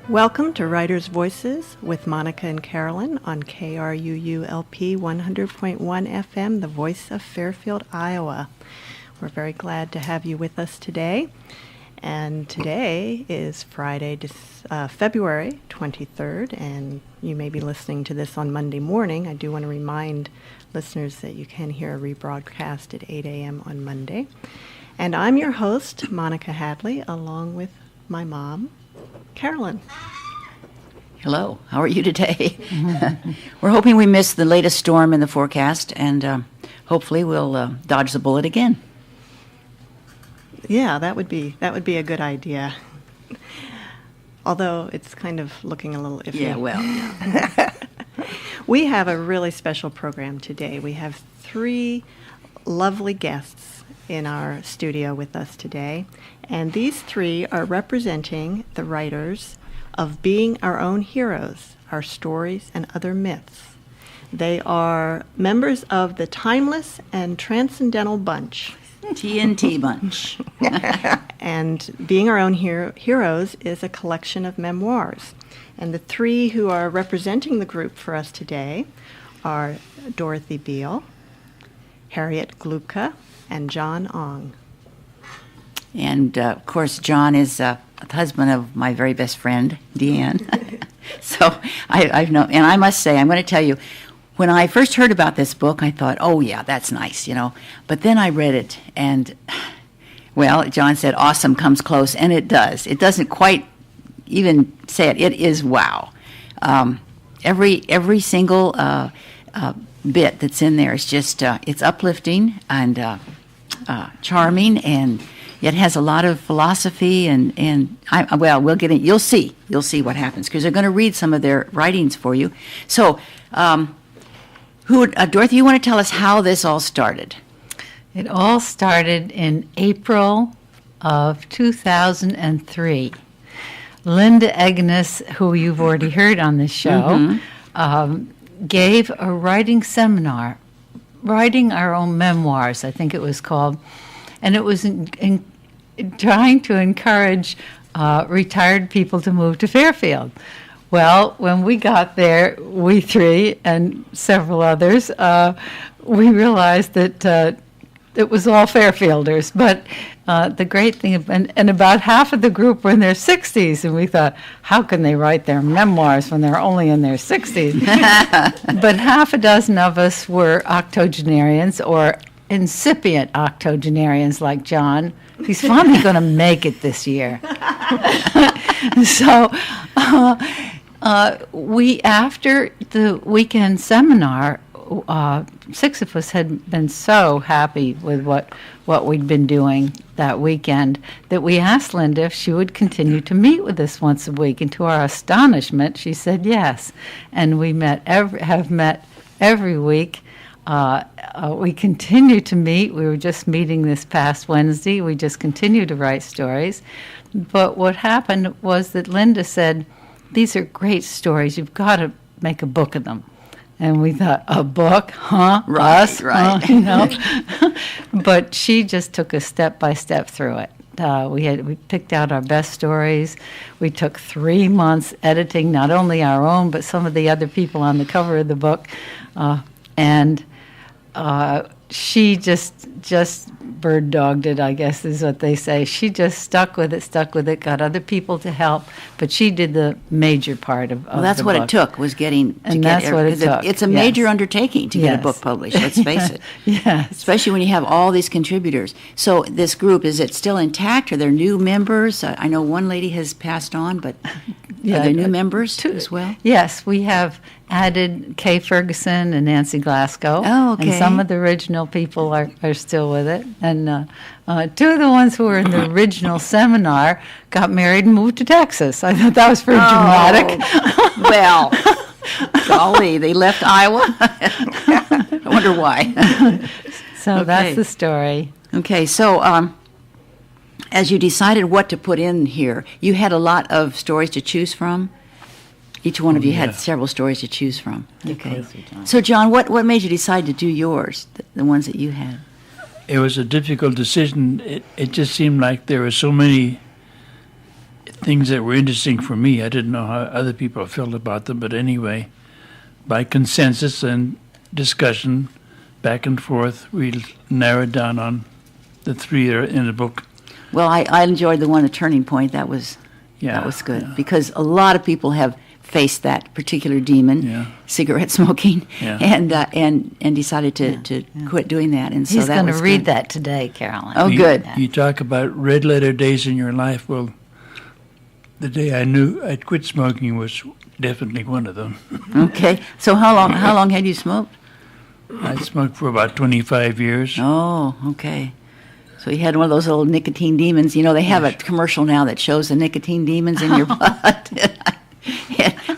Welcome to Writers' Voices with Monica and Carolyn on KRUU LP 100.1 FM, the voice of Fairfield, Iowa. We're very glad to have you with us today. And today is Friday, February 23rd, and you may be listening to this on Monday morning. I do want to remind listeners that you can hear a rebroadcast at 8 a.m. on Monday. And I'm your host, Monica Hadley, along with my mom, Carolyn. Hello. How are you today? We're hoping we missed the latest storm in the forecast, and hopefully we'll dodge the bullet again. Yeah, that would be a good idea. Although it's kind of looking a little iffy. Yeah, well. We have a really special program today. We have three lovely guests in our studio with us today. And these three are representing the writers of Being Our Own Heroes, Our Stories and Other Myths. They are members of the Timeless and Transcendental Bunch. TNT Bunch. And Being Our Own Heroes is a collection of memoirs. And the three who are representing the group for us today are Dorothy Beale, Harriet Glupka, and John Ong. And, of course, John is the husband of my very best friend, Deanne. So I've known, and I must say, I'm going to tell you, when I first heard about this book, I thought, oh, yeah, that's nice, you know. But then I read it, and, well, John said awesome comes close, and it does. It doesn't quite even say it. It is wow. Every single bit that's in there is just, it's uplifting and charming, and it has a lot of philosophy, and we'll get in. You'll see what happens, because they're going to read some of their writings for you. So, Dorothy, you want to tell us how this all started? It all started in April of 2003. Linda Agnes, who you've already heard on this show, gave a writing seminar, Writing Our Own Memoirs, I think it was called. And it was in trying to encourage retired people to move to Fairfield. Well, when we got there, we three and several others, we realized that it was all Fairfielders. But the great thing, and about half of the group were in their 60s, and we thought, how can they write their memoirs when they're only in their 60s? But half a dozen of us were octogenarians, or incipient octogenarians like John. He's finally going to make it this year. So we, after the weekend seminar, 6 of us had been so happy with what we'd been doing that weekend that we asked Linda if she would continue to meet with us once a week. And to our astonishment, she said yes. And we have met every week. We continue to meet. We were just meeting this past Wednesday. We just continue to write stories. But what happened was that Linda said, these are great stories. You've got to make a book of them. And we thought, a book? Huh? Right, Us? right. You know? But she just took us step by step through it. We picked out our best stories. We took 3 months editing not only our own, but some of the other people on the cover of the book. And she just bird dogged it, I guess is what they say. She just stuck with it, got other people to help, but she did the major part of Well, that's the what book. it took, was getting And that's what it took. It's a major undertaking to get a book published, let's face it. Yes. Especially when you have all these contributors. So this group, is it still intact? Are there new members? I know one lady has passed on, but are there new members as well? Yes, we have added Kay Ferguson and Nancy Glasgow. Oh, okay. And some of the original people are still with it. And 2 of the ones who were in the original seminar got married and moved to Texas. I thought that was pretty dramatic. Well, golly, they left Iowa? I wonder why. So that's the story. Okay, so as you decided what to put in here, you had a lot of stories to choose from? Each one of you had several stories to choose from. Okay. So, John, what made you decide to do yours, the ones that you had? It was a difficult decision. It just seemed like there were so many things that were interesting for me. I didn't know how other people felt about them, but anyway, by consensus and discussion, back and forth, we narrowed down on the three that are in the book. Well, I enjoyed the one, The Turning Point. That was good yeah. because a lot of people have faced that particular demon, Yeah. cigarette smoking, Yeah. and decided to quit doing that. And so He's that going to was read good. that today, Carolyn. Oh, good. You talk about red letter days in your life. Well, the day I knew I'd quit smoking was definitely one of them. Okay. So how long had you smoked? I smoked for about 25 years. Oh, okay. So you had one of those little nicotine demons. You know, they have a commercial now that shows the nicotine demons in your blood.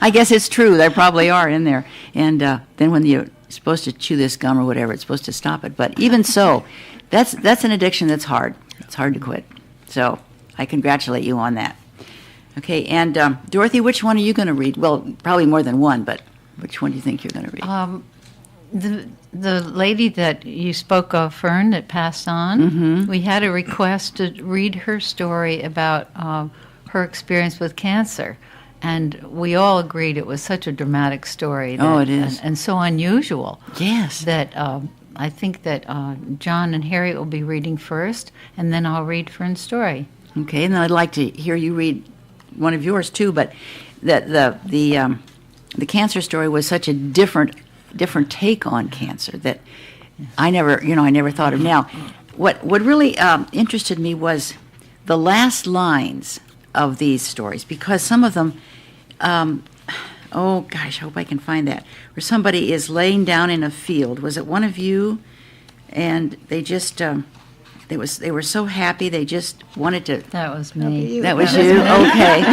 I guess it's true. There probably are in there. And then when you're supposed to chew this gum or whatever, it's supposed to stop it. But even so, that's an addiction that's hard. It's hard to quit. So I congratulate you on that. Okay, and Dorothy, which one are you going to read? Well, probably more than one, but which one do you think you're going to read? The lady that you spoke of, Fern, that passed on, we had a request to read her story about her experience with cancer. And we all agreed it was such a dramatic story. Oh, it is. And so unusual. Yes. That I think that John and Harriet will be reading first, and then I'll read Fern's story. Okay, and then I'd like to hear you read one of yours too. But the cancer story was such a different take on cancer that I never thought of. Now, what really interested me was the last lines of these stories, because some of them, oh gosh, I hope I can find that, where somebody is laying down in a field. Was it one of you? And they just they were so happy they just wanted to. That was me. That was you. Okay.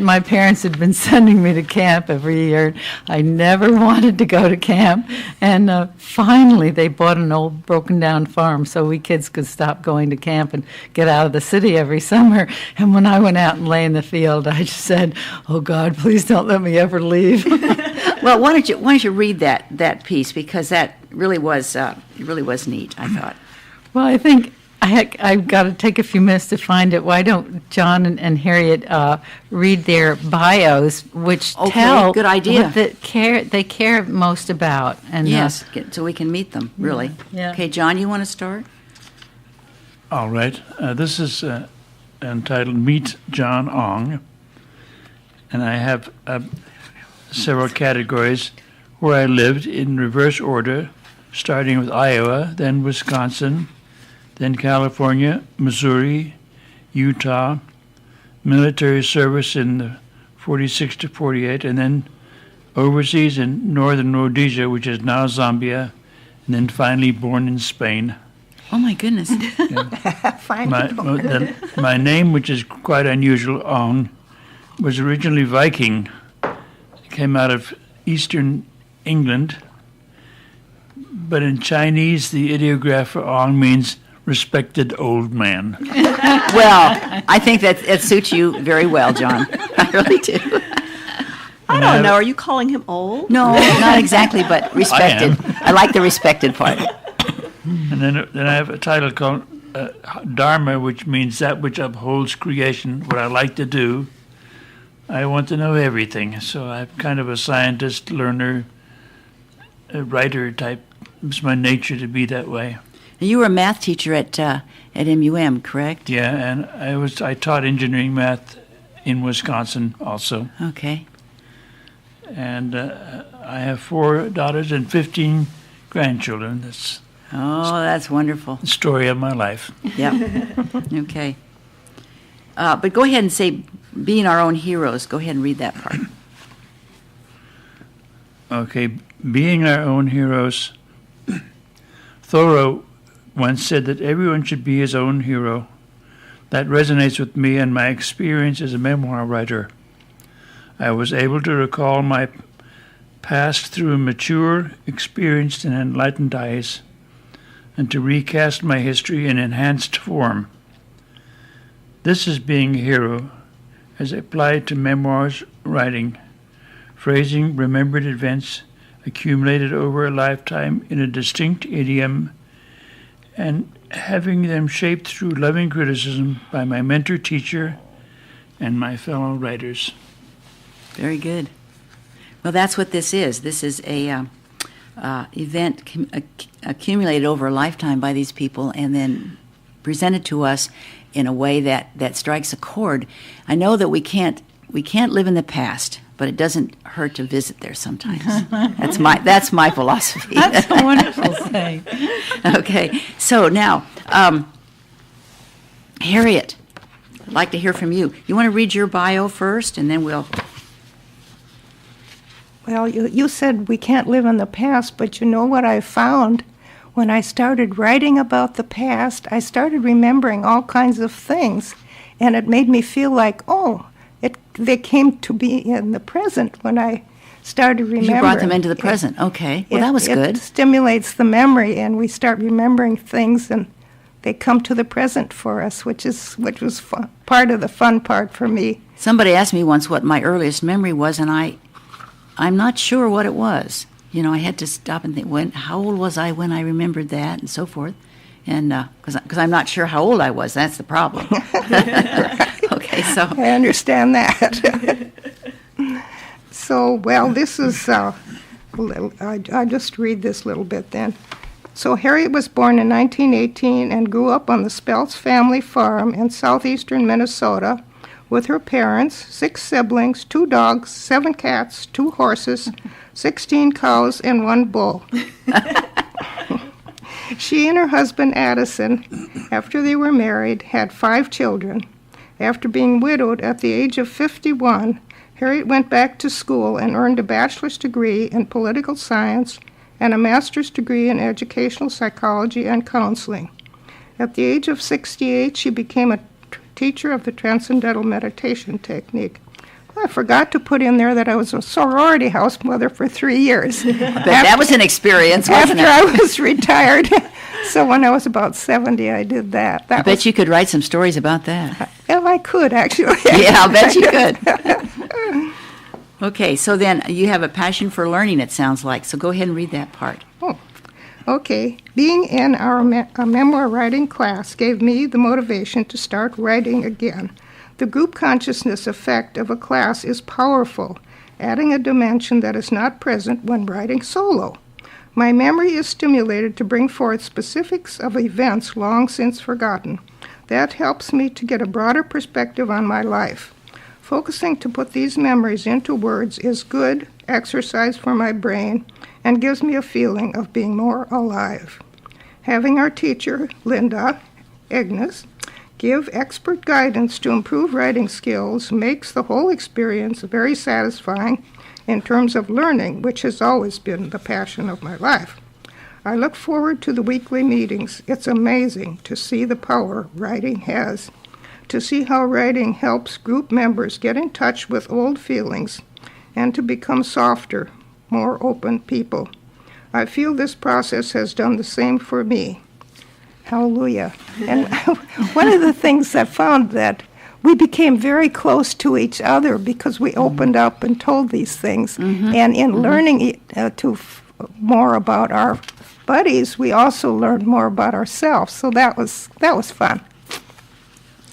My parents had been sending me to camp every year. I never wanted to go to camp, and finally they bought an old broken down farm so we kids could stop going to camp and get out of the city every summer. And when I went out and lay in the field, I just said, "Oh God, please don't let me ever leave." Well, why don't you read that piece, because that really was neat, I thought. Well, I think I've got to take a few minutes to find it. Why don't John and Harriet read their bios, which tell good idea. what they care most about? And Yes, so we can meet them, really. Yeah. Okay, John, you want to start? All right. This is entitled Meet John Ong. And I have several categories where I lived in reverse order, starting with Iowa, then Wisconsin, then California, Missouri, Utah, military service in the 46 to 48, and then overseas in northern Rhodesia, which is now Zambia, and then finally born in Spain. Oh, my goodness. My name, which is quite unusual, Ong, was originally Viking. It came out of eastern England, but in Chinese, the ideograph for Ong means respected old man. Well, I think that suits you very well, John. I really do. I don't know. Are you calling him old? No, not exactly, but respected. I like the respected part. And then I have a title called Dharma, which means that which upholds creation, what I like to do. I want to know everything, so I'm kind of a scientist, learner, a writer type. It's my nature to be that way. You were a math teacher at MUM, correct? Yeah, and I taught engineering math in Wisconsin also. Okay. And I have 4 daughters and 15 grandchildren. That's that's wonderful. the story of my life. Yep. Okay. But go ahead and say, being our own heroes. Go ahead and read that part. Okay, being our own heroes. Thoreau once said that everyone should be his own hero. That resonates with me and my experience as a memoir writer. I was able to recall my past through a mature, experienced, and enlightened eyes, and to recast my history in enhanced form. This is being a hero, as applied to memoirs writing, phrasing remembered events accumulated over a lifetime in a distinct idiom, and having them shaped through loving criticism by my mentor teacher and my fellow writers. Very good. Well, that's what this is. This is a event accumulated over a lifetime by these people and then presented to us in a way that strikes a chord. I know that we can't live in the past, but it doesn't hurt to visit there sometimes. That's my philosophy. That's a wonderful thing. Okay, so now, Harriet, I'd like to hear from you. You want to read your bio first, and then we'll... Well, you said we can't live in the past, but you know what I found? When I started writing about the past, I started remembering all kinds of things, and it made me feel like, they came to be in the present when I started remembering. You brought them into the present. Okay. Well, that was good. It stimulates the memory, and we start remembering things, and they come to the present for us, which was part of the fun part for me. Somebody asked me once what my earliest memory was, and I'm not sure what it was. You know, I had to stop and think, how old was I when I remembered that, and so forth. And because I'm not sure how old I was, that's the problem. Okay, so I understand that. So, well, this is, I just read this little bit then. So Harriet was born in 1918 and grew up on the Speltz family farm in southeastern Minnesota with her parents, 6 siblings, 2 dogs, 7 cats, 2 horses, 16 cows, and 1 bull. She and her husband Addison, after they were married, had 5 children. After being widowed at the age of 51, Harriet went back to school and earned a bachelor's degree in political science and a master's degree in educational psychology and counseling. At the age of 68, she became a teacher of the Transcendental Meditation technique. I forgot to put in there that I was a sorority house mother for 3 years. but that was an experience, wasn't After it? I was retired. So when I was about 70, I did that. I bet you could write some stories about that. Well, I could, actually. Yeah, I'll bet you could. Okay, so then you have a passion for learning, it sounds like. So go ahead and read that part. Oh, okay. Being in our memoir writing class gave me the motivation to start writing again. The group consciousness effect of a class is powerful, adding a dimension that is not present when writing solo. My memory is stimulated to bring forth specifics of events long since forgotten. That helps me to get a broader perspective on my life. Focusing to put these memories into words is good exercise for my brain and gives me a feeling of being more alive. Having our teacher, Linda Agnes, give expert guidance to improve writing skills makes the whole experience very satisfying in terms of learning, which has always been the passion of my life. I look forward to the weekly meetings. It's amazing to see the power writing has, to see how writing helps group members get in touch with old feelings and to become softer, more open people. I feel this process has done the same for me. Hallelujah. And one of the things I found that we became very close to each other because we opened up and told these things. And in learning more about our buddies, we also learned more about ourselves. So that was fun.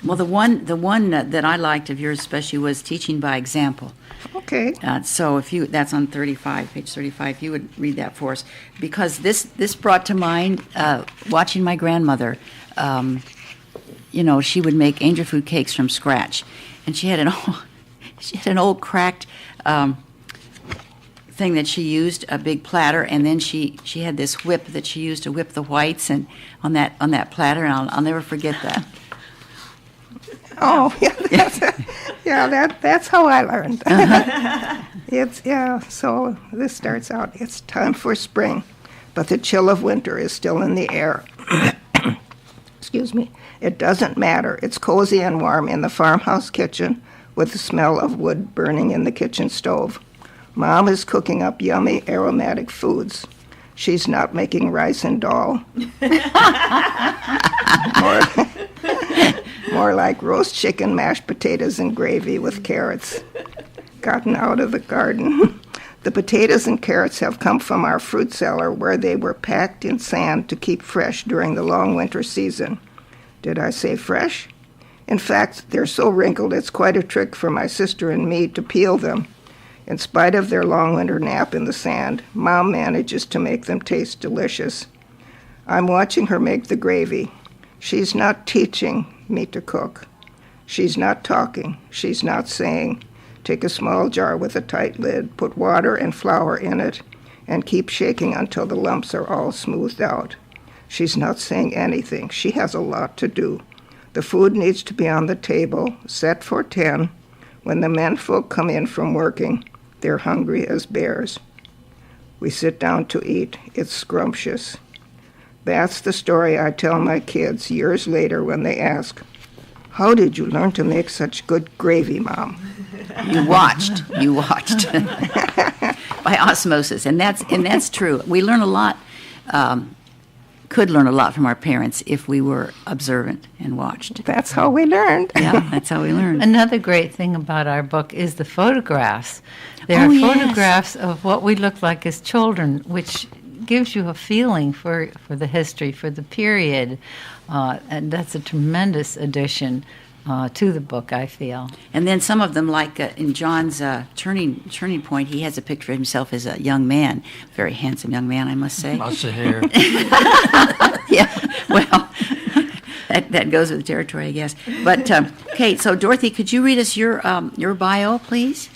Well, the one that I liked of yours especially was teaching by example. Okay. So that's on page 35, you would read that for us. Because this brought to mind watching my grandmother. She would make angel food cakes from scratch. And she had an old cracked thing that she used, a big platter, and then she had this whip that she used to whip the whites and on that platter, and I'll never forget that. Oh, yeah, that's how I learned. So this starts out, it's time for spring, but the chill of winter is still in the air. Excuse me. It doesn't matter. It's cozy and warm in the farmhouse kitchen with the smell of wood burning in the kitchen stove. Mom is cooking up yummy aromatic foods. She's not making rice and dal. More like roast chicken, mashed potatoes, and gravy with carrots. Gotten out of the garden. The potatoes and carrots have come from our fruit cellar where they were packed in sand to keep fresh during the long winter season. Did I say fresh? In fact, they're so wrinkled it's quite a trick for my sister and me to peel them. In spite of their long winter nap in the sand, Mom manages to make them taste delicious. I'm watching her make the gravy. She's not teaching me to cook. She's not talking. She's not saying, take a small jar with a tight lid, put water and flour in it, and keep shaking until the lumps are all smoothed out. She's not saying anything. She has a lot to do. The food needs to be on the table, set for 10. When the menfolk come in from working, they're hungry as bears. We sit down to eat. It's scrumptious. That's the story I tell my kids years later when they ask, how did you learn to make such good gravy, Mom? You watched by osmosis, and that's true. We learn a lot, could learn a lot from our parents if we were observant and watched. That's how we learned. Yeah, that's how we learned. Another great thing about our book is the photographs. There are yes. photographs of what we look like as children, which gives you a feeling for the history, for the period, and that's a tremendous addition to the book, I feel. And then some of them, like in John's turning point, he has a picture of himself as a young man, very handsome young man, I must say. Lots of hair. Yeah, well, that goes with the territory, I guess. But okay, so Dorothy, could you read us your bio, please?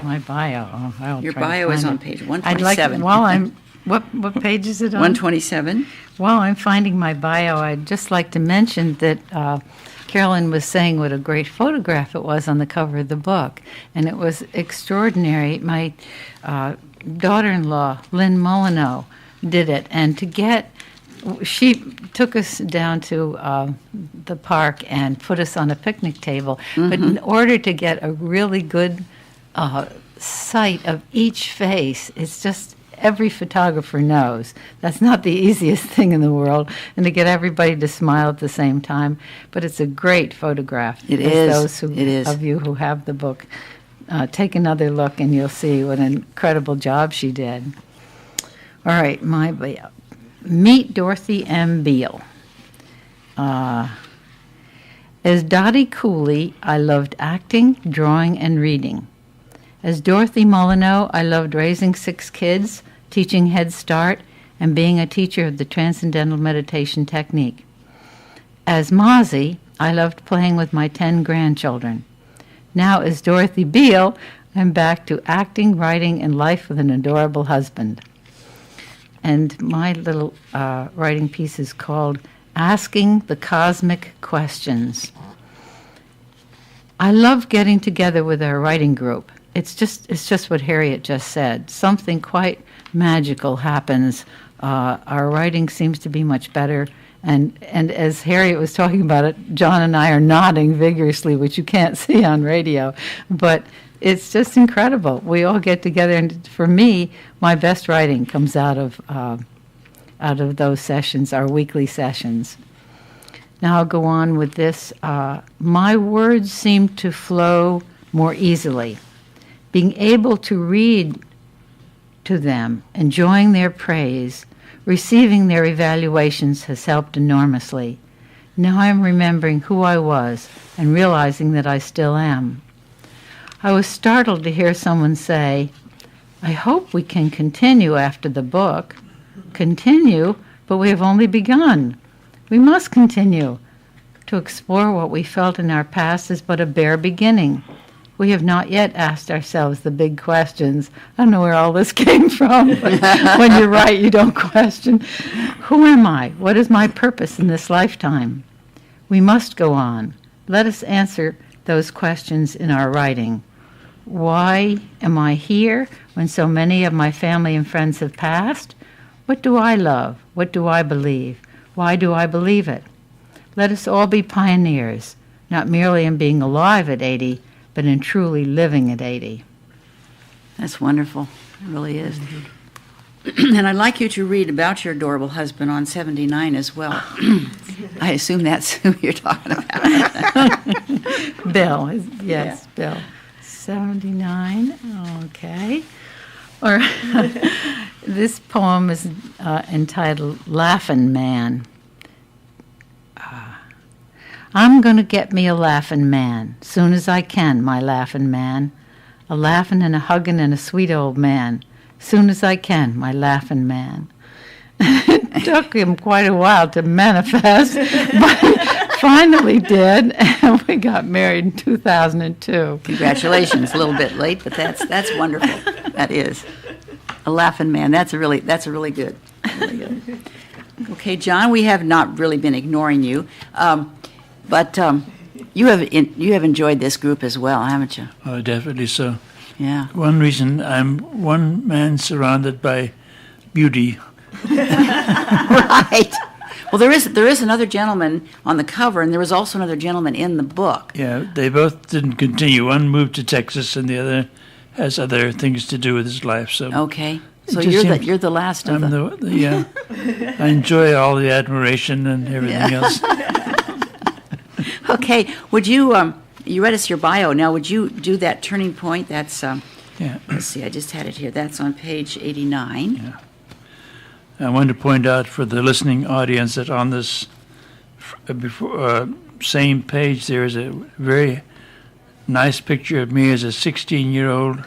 My bio. Oh, I'll Your try to bio is find on it. page I'd like, 127. while I'm, what page is it on? 127. While I'm finding my bio, I'd just like to mention that Carolyn was saying what a great photograph it was on the cover of the book, and it was extraordinary. My daughter-in-law, Lynn Molyneux, did it, and she took us down to the park and put us on a picnic table, but in order to get a really good sight of each face, it's just every photographer knows that's not the easiest thing in the world, and to get everybody to smile at the same time. But it's a great photograph. It is. Those It is. of you who have the book, take another look, and you'll see what an incredible job she did. All right, my bio. Meet Dorothy M. Beale. As Dottie Cooley, I loved acting, drawing, and reading. As Dorothy Molyneux, I loved raising 6 kids, teaching Head Start, and being a teacher of the Transcendental Meditation technique. As Mozzie, I loved playing with my 10 grandchildren. Now, as Dorothy Beale, I'm back to acting, writing, and life with an adorable husband. And my little writing piece is called Asking the Cosmic Questions. I love getting together with our writing group. It's just what Harriet just said. Something quite magical happens. Our writing seems to be much better. And as Harriet was talking about it, John and I are nodding vigorously, which you can't see on radio. But it's just incredible. We all get together, and for me, my best writing comes out of those sessions, our weekly sessions. Now I'll go on with this. My words seem to flow more easily. Being able to read to them, enjoying their praise, receiving their evaluations has helped enormously. Now I'm remembering who I was and realizing that I still am. I was startled to hear someone say, I hope we can continue after the book. Continue, but we have only begun. We must continue. To explore what we felt in our past is but a bare beginning. We have not yet asked ourselves the big questions. I don't know where all this came from, but when you write, you don't question. Who am I? What is my purpose in this lifetime? We must go on. Let us answer those questions in our writing. Why am I here when so many of my family and friends have passed? What do I love? What do I believe? Why do I believe it? Let us all be pioneers, not merely in being alive at 80, but in truly living at 80. That's wonderful. It really is. And I'd like you to read about your adorable husband on 79 as well. I assume that's who you're talking about. Bill, yes, Bill. 79, okay. Or this poem is entitled Laughin' Man. I'm going to get me a laughin' man, soon as I can, my laughin' man. A laughin' and a huggin' and a sweet old man, soon as I can, my laughin' man. It took him quite a while to manifest, but he finally did, and we got married in 2002. Congratulations. A little bit late, but that's wonderful. That is. A laughing man. That's a really good. Really good. Okay, John, we have not really been ignoring you, but you have enjoyed this group as well, haven't you? Oh, definitely so. Yeah. One reason I'm one man surrounded by beauty. Right. Well, there is another gentleman on the cover, and there was also another gentleman in the book. Yeah, they both didn't continue. One moved to Texas, and the other has other things to do with his life. So Okay. So It just you're the last of I'm them. yeah. I enjoy all the admiration and everything else. Okay. Would you you read us your bio. Now, would you do that turning point? That's Yeah. let's see. I just had it here. That's on page 89. I want to point out for the listening audience that on this same page there is a very nice picture of me as a 16-year-old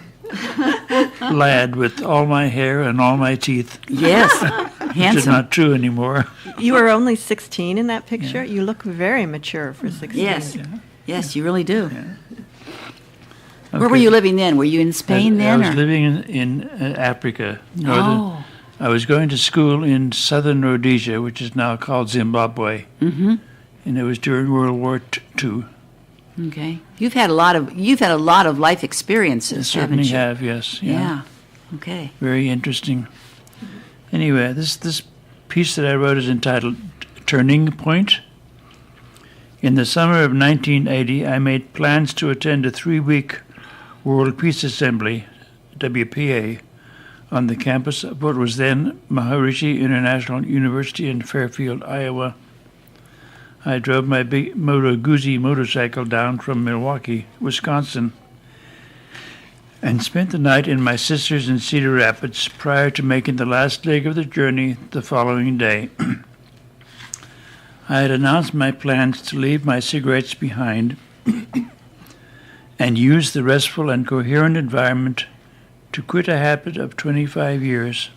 lad with all my hair and all my teeth, Yes. which is Handsome. not true anymore. You were only 16 in that picture. You look very mature for 16. Yes. Yes, you really do. Where Okay. were you living then? Were you in Spain I then? was or? living in Africa. Oh. I was going to school in southern Rhodesia, which is now called Zimbabwe, Mm-hmm. and it was during World War II. Okay. You've had a lot of life experiences, Certainly haven't you? have, yes. Yeah. Okay. Very interesting. Anyway, this piece that I wrote is entitled Turning Point. In the summer of 1980, I made plans to attend a 3-week World Peace Assembly, WPA, on the campus of what was then Maharishi International University in Fairfield, Iowa. I drove my big Moto Guzzi motorcycle down from Milwaukee, Wisconsin, and spent the night in my sister's in Cedar Rapids prior to making the last leg of the journey the following day. I had announced my plans to leave my cigarettes behind and use the restful and coherent environment to quit a habit of 25 years.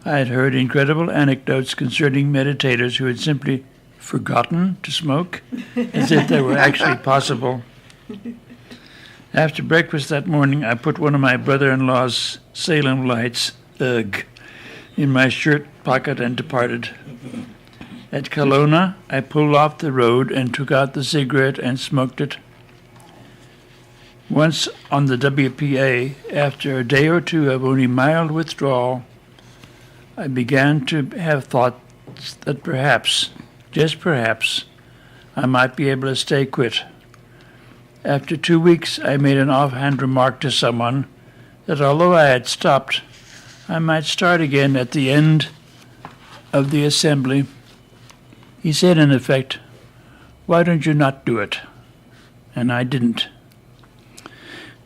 I had heard incredible anecdotes concerning meditators who had simply forgotten to smoke, as if they were actually possible. After breakfast that morning, I put one of my brother-in-law's Salem lights, in my shirt pocket and departed. At Kelowna, I pulled off the road and took out the cigarette and smoked it. Once on the WPA, after a day or two of only mild withdrawal, I began to have thoughts that perhaps, just perhaps, I might be able to stay quit. After 2 weeks, I made an offhand remark to someone that although I had stopped, I might start again at the end of the assembly. He said, in effect, "Why don't you not do it?" And I didn't.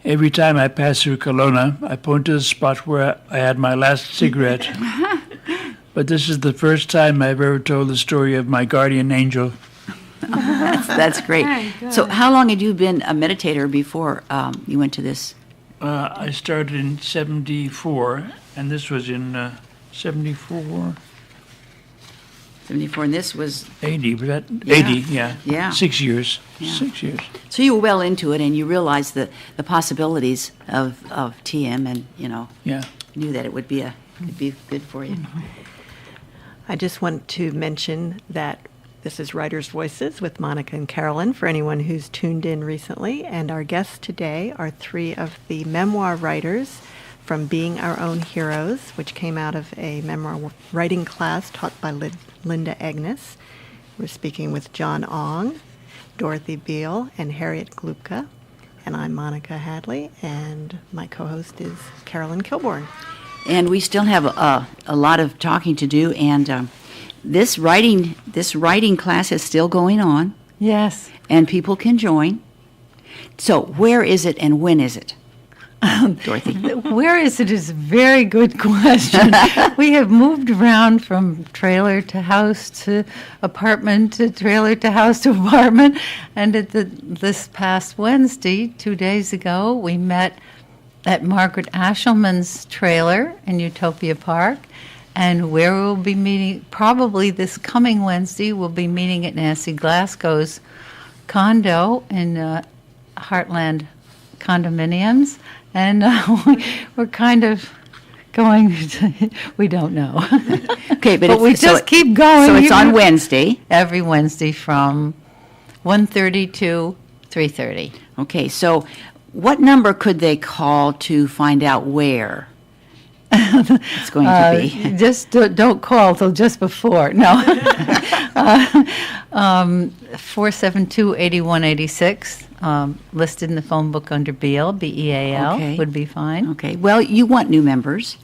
Every time I pass through Kelowna, I point to the spot where I had my last cigarette. But this is the first time I've ever told the story of my guardian angel. That's great. So how long had you been a meditator before you went to this? I started in 74, and this was in 74, 74, and this was... 80, but that, Yeah. 80, yeah. Yeah. 6 years. Yeah. 6 years. So you were well into it, and you realized the possibilities of TM, and, Yeah. knew that it'd be good for you. I just want to mention that this is Writers' Voices with Monica and Carolyn for anyone who's tuned in recently. And our guests today are 3 of the memoir writers from Being Our Own Heroes, which came out of a memoir writing class taught by Linda Agnes. We're speaking with John Ong, Dorothy Beale, and Harriet Glupka. And I'm Monica Hadley, and my co-host is Carolyn Kilborn. And we still have a lot of talking to do, and this writing class is still going on, Yes. and people can join. So where is it and when is it? Dorothy? Where is it is a very good question. We have moved around from trailer to house to apartment to trailer to house to apartment. And this past Wednesday, 2 days ago, we met at Margaret Ashelman's trailer in Utopia Park. And where we'll be meeting, probably this coming Wednesday, we'll be meeting at Nancy Glasgow's condo in Heartland Condominiums. And we're kind of going to, we don't know. Okay, But we just keep going. So it's on even Wednesday. every Wednesday from 1:30 to 3:30. Okay, so what number could they call to find out where it's going to be? Just don't call till just before. No. 472-8186, listed in the phone book under Beal, B-E-A-L, Okay. would be fine. Okay, well, you want new members.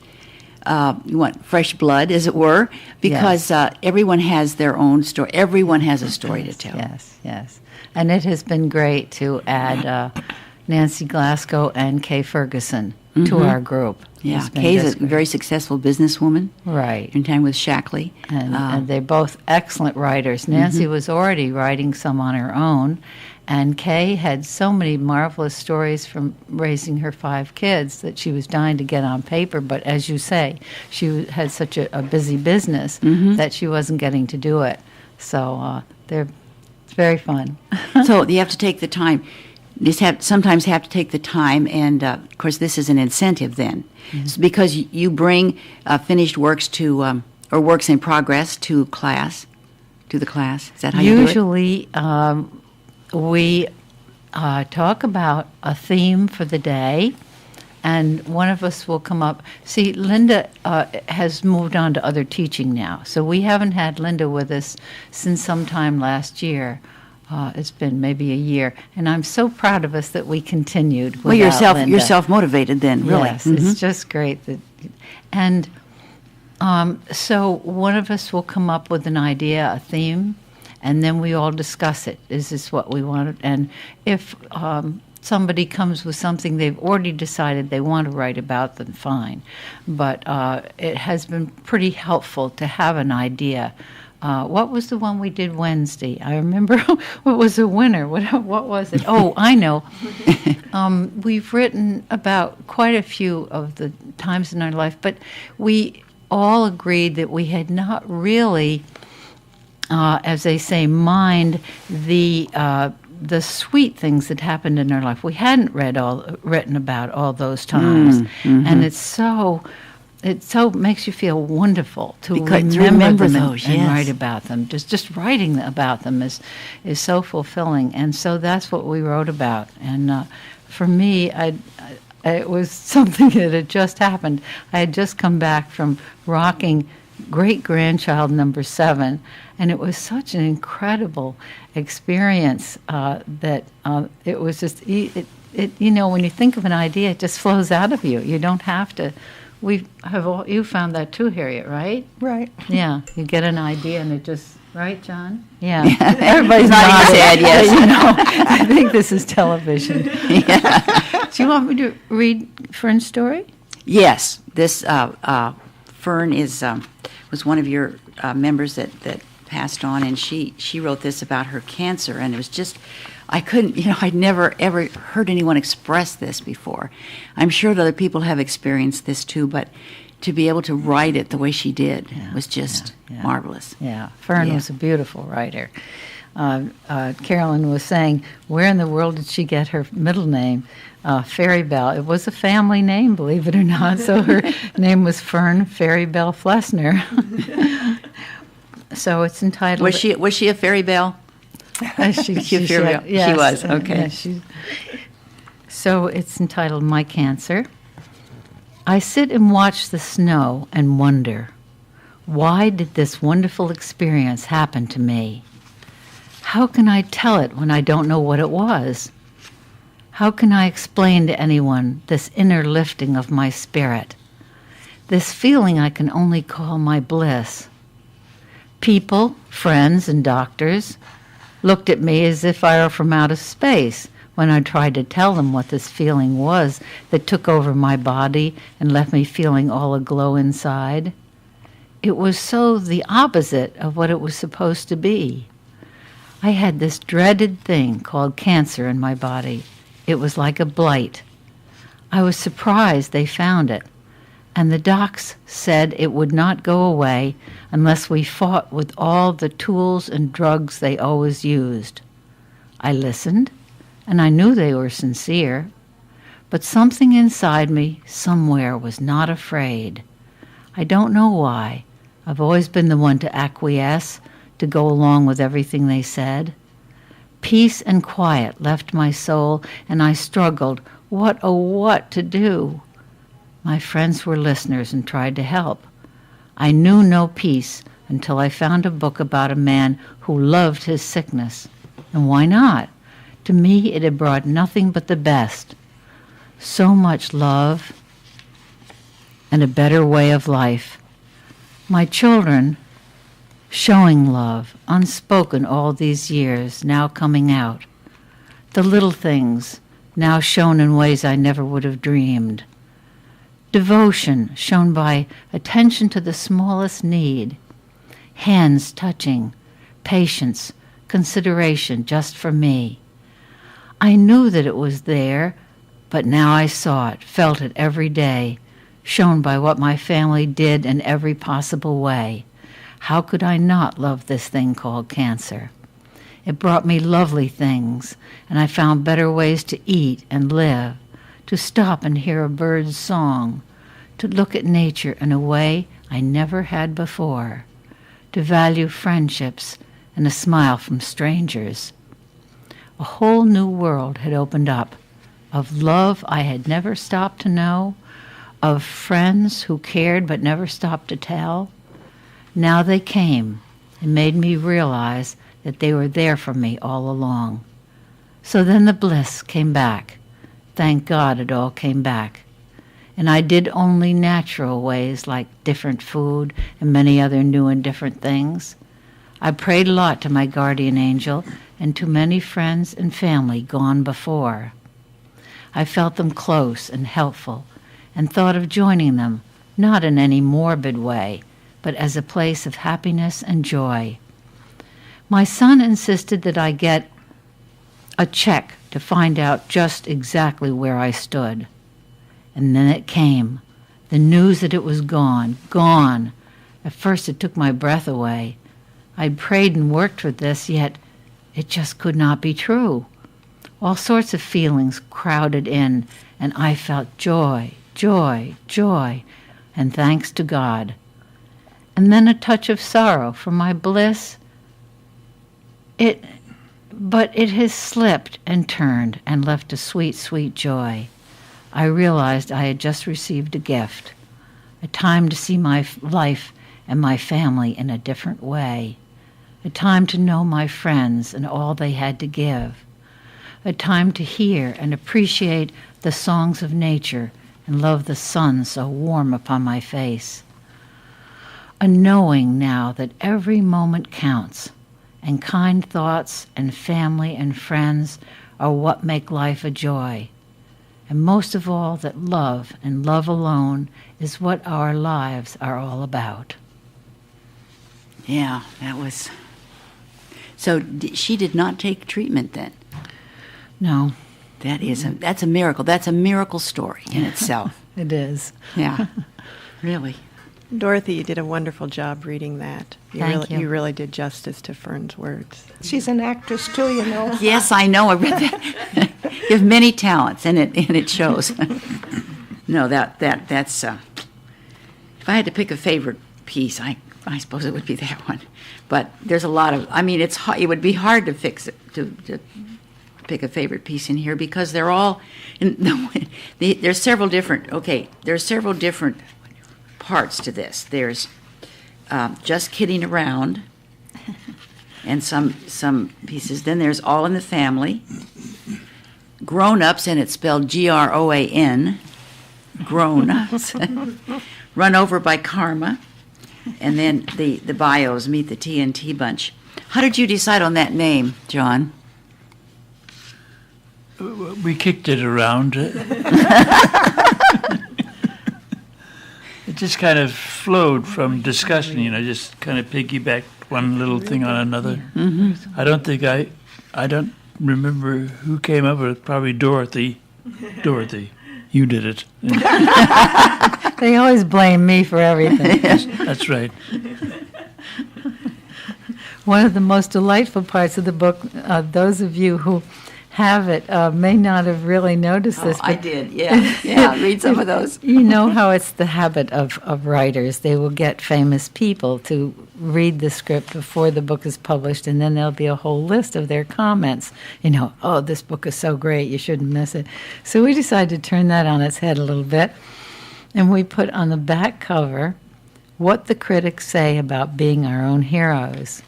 You want fresh blood, as it were, because everyone has their own story. Everyone has a story to tell. Yes, yes. And it has been great to add Nancy Glasgow and Kay Ferguson to our group. Yeah, It's been Kay's just a great. very successful businesswoman. Right. In time with Shackley. And they're both excellent writers. Nancy was already writing some on her own, and Kay had so many marvelous stories from raising her 5 kids that she was dying to get on paper. But as you say, she had such a busy business that she wasn't getting to do it. So it's very fun. So you have to take the time. Sometimes have to take the time, and of course, this is an incentive then, It's because you bring finished works to or works in progress to the class. Is that how you do it? Usually, we talk about a theme for the day, and one of us will come up. See, Linda has moved on to other teaching now, so we haven't had Linda with us since sometime last year. It's been maybe a year, and I'm so proud of us that we continued. Well, without Linda. you're self-motivated then, really. Yes, it's just great. So one of us will come up with an idea, a theme, and then we all discuss it. Is this what we want? And if somebody comes with something they've already decided they want to write about, then fine. But it has been pretty helpful to have an idea. What was the one we did Wednesday? I remember what was the winner. What was it? Oh, I know. We've written about quite a few of the times in our life, but we all agreed that we had not really, as they say, mind the sweet things that happened in our life. We hadn't written about all those times, and it so makes you feel wonderful to remember them those, and yes. write about them. Just writing about them is so fulfilling, and so that's what we wrote about. And for me, it was something that had just happened. I had just come back from rocking great-grandchild number 7, and it was such an incredible experience that it was just, when you think of an idea, it just flows out of you. You don't have to. You found that too, Harriet, right? Right. Yeah, you get an idea and it just, right, John? Yeah. Everybody's nodding his head, yes. I think this is television. Do you want me to read Fern's story? Yes, this Fern was one of your members that passed on, and she wrote this about her cancer, and it was just, I'd never ever heard anyone express this before. I'm sure that other people have experienced this too, but to be able to write it the way she did was just marvelous. Yeah, Fern was a beautiful writer. Carolyn was saying, where in the world did she get her middle name? Fairy Bell. It was a family name, believe it or not. So her name was Fern Fairy Bell Flessner. So it's entitled. Was she a Fairy Bell? She She was, okay. So it's entitled My Cancer. I sit and watch the snow and wonder, why did this wonderful experience happen to me? How can I tell it when I don't know what it was? How can I explain to anyone this inner lifting of my spirit? This feeling I can only call my bliss. People, friends, and doctors looked at me as if I were from outer space, when I tried to tell them what this feeling was that took over my body and left me feeling all aglow inside. It was so the opposite of what it was supposed to be. I had this dreaded thing called cancer in my body. It was like a blight. I was surprised they found it, and the docs said it would not go away unless we fought with all the tools and drugs they always used. I listened, and I knew they were sincere, but something inside me somewhere was not afraid. I don't know why. I've always been the one to acquiesce, to go along with everything they said. Peace and quiet left my soul, and I struggled, what to do? My friends were listeners and tried to help. I knew no peace until I found a book about a man who loved his sickness. And why not? To me, it had brought nothing but the best. So much love and a better way of life. My children, showing love, unspoken all these years, now coming out. The little things, now shown in ways I never would have dreamed. Devotion, shown by attention to the smallest need. Hands touching, patience, consideration just for me. I knew that it was there, but now I saw it, felt it every day, shown by what my family did in every possible way. How could I not love this thing called cancer? It brought me lovely things, and I found better ways to eat and live, to stop and hear a bird's song, to look at nature in a way I never had before, to value friendships and a smile from strangers. A whole new world had opened up, of love I had never stopped to know, of friends who cared but never stopped to tell. Now they came and made me realize that they were there for me all along. So then the bliss came back. Thank God it all came back. And I did only natural ways like different food and many other new and different things. I prayed a lot to my guardian angel and to many friends and family gone before. I felt them close and helpful and thought of joining them, not in any morbid way, but as a place of happiness and joy. My son insisted that I get a check to find out just exactly where I stood. And then it came, the news that it was gone, gone. At first it took my breath away. I'd prayed and worked for this, yet it just could not be true. All sorts of feelings crowded in, and I felt joy, joy, joy, and thanks to God. And then a touch of sorrow for my bliss. But it has slipped and turned and left a sweet, sweet joy. I realized I had just received a gift, a time to see my life and my family in a different way, a time to know my friends and all they had to give, a time to hear and appreciate the songs of nature and love the sun so warm upon my face, a knowing now that every moment counts, and kind thoughts and family and friends are what make life a joy, and most of all that love and love alone is what our lives are all about. Yeah, that was... So she did not take treatment then? No. That's a miracle. That's a miracle story in itself. It is. Yeah, really. Dorothy, you did a wonderful job reading that. Thank you. You really did justice to Fern's words. She's an actress too, you know. Yes, I know. I read that. You have many talents, and it shows. No, that's. If I had to pick a favorite piece, I suppose it would be that one. But there's a lot of. I mean, it would be hard to fix it to pick a favorite piece in here because they're all. There's several different. Okay, there's several different parts to this. There's just kidding around, and some pieces. Then there's all in the family. Grown-ups, and it's spelled Groan, grown-ups. Run over by karma. And then the bios, meet the TNT bunch. How did you decide on that name, John? we kicked it around. It just kind of flowed from discussion, just kind of piggybacked one little thing on another. Mm-hmm. I don't remember who came up with it. Probably Dorothy. Dorothy, you did it. They always blame me for everything. That's right. One of the most delightful parts of the book, those of you who have it may not have really noticed this. I did, yeah. Read some of those. You know how it's the habit of writers. They will get famous people to read the script before the book is published, and then there'll be a whole list of their comments. Oh, this book is so great, you shouldn't miss it. So we decided to turn that on its head a little bit, and we put on the back cover what the critics say about being our own heroes.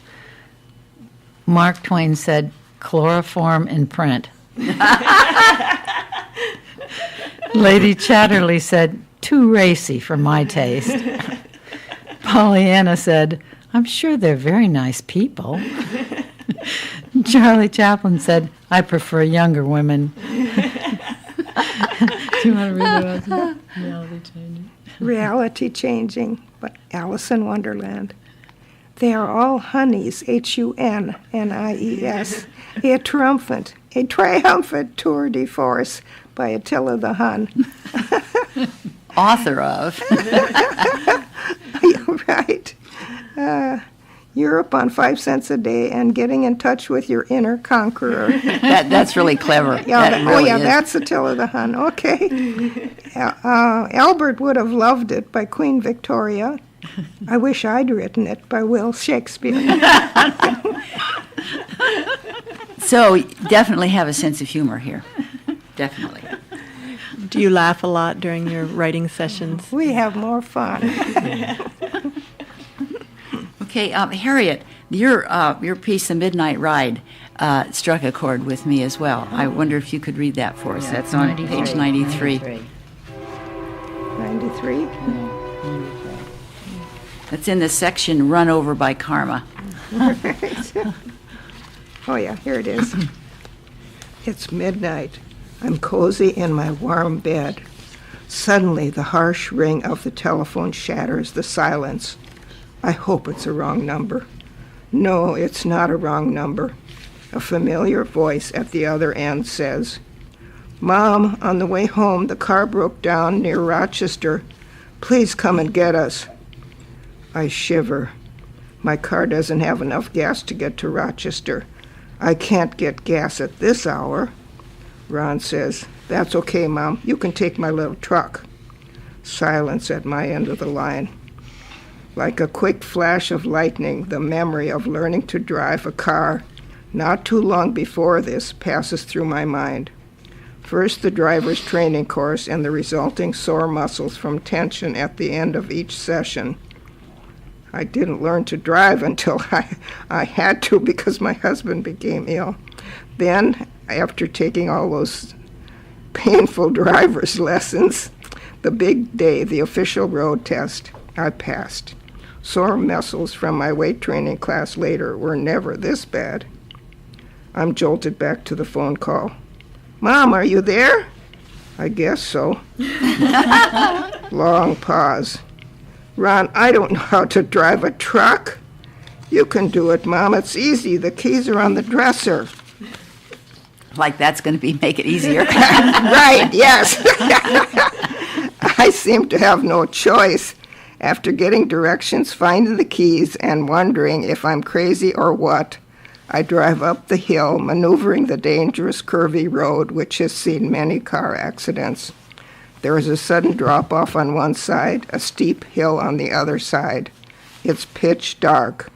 Mark Twain said, "Chloroform in print." Lady Chatterley said, "Too racy for my taste." Pollyanna said, "I'm sure they're very nice people." Charlie Chaplin said, "I prefer younger women." Do you want to read the rest? Reality changing. Reality changing, but Alice in Wonderland. They are all honeys, Hunnies, a triumphant tour de force by Attila the Hun. Author of. You're right. Europe on 5 cents a day and getting in touch with your inner conqueror. That's really clever. That really is. That's Attila the Hun. Okay. Albert would have loved it by Queen Victoria. I wish I'd written it by Will Shakespeare. So definitely have a sense of humor here. Definitely. Do you laugh a lot during your writing sessions? We have more fun. Okay, Harriet, your piece, The Midnight Ride, struck a chord with me as well. I wonder if you could read that for us. That's on page 93. 93? That's in the section Run Over by Karma. Oh, yeah, here it is. It's midnight. I'm cozy in my warm bed. Suddenly, the harsh ring of the telephone shatters the silence. I hope it's a wrong number. No, it's not a wrong number. A familiar voice at the other end says, "Mom, on the way home, the car broke down near Rochester. Please come and get us." I shiver. My car doesn't have enough gas to get to Rochester. I can't get gas at this hour. Ron says, "That's okay, Mom. You can take my little truck." Silence at my end of the line. Like a quick flash of lightning, the memory of learning to drive a car not too long before this passes through my mind. First, the driver's training course and the resulting sore muscles from tension at the end of each session. I didn't learn to drive until I had to because my husband became ill. Then, after taking all those painful driver's lessons, the big day, the official road test, I passed. Sore muscles from my weight training class later were never this bad. I'm jolted back to the phone call. "Mom, are you there?" "I guess so." Long pause. "Ron, I don't know how to drive a truck." "You can do it, Mom. It's easy. The keys are on the dresser." Like that's going to make it easier. Right, yes. I seem to have no choice. After getting directions, finding the keys, and wondering if I'm crazy or what, I drive up the hill, maneuvering the dangerous curvy road which has seen many car accidents. There is a sudden drop-off on one side, a steep hill on the other side. It's pitch dark.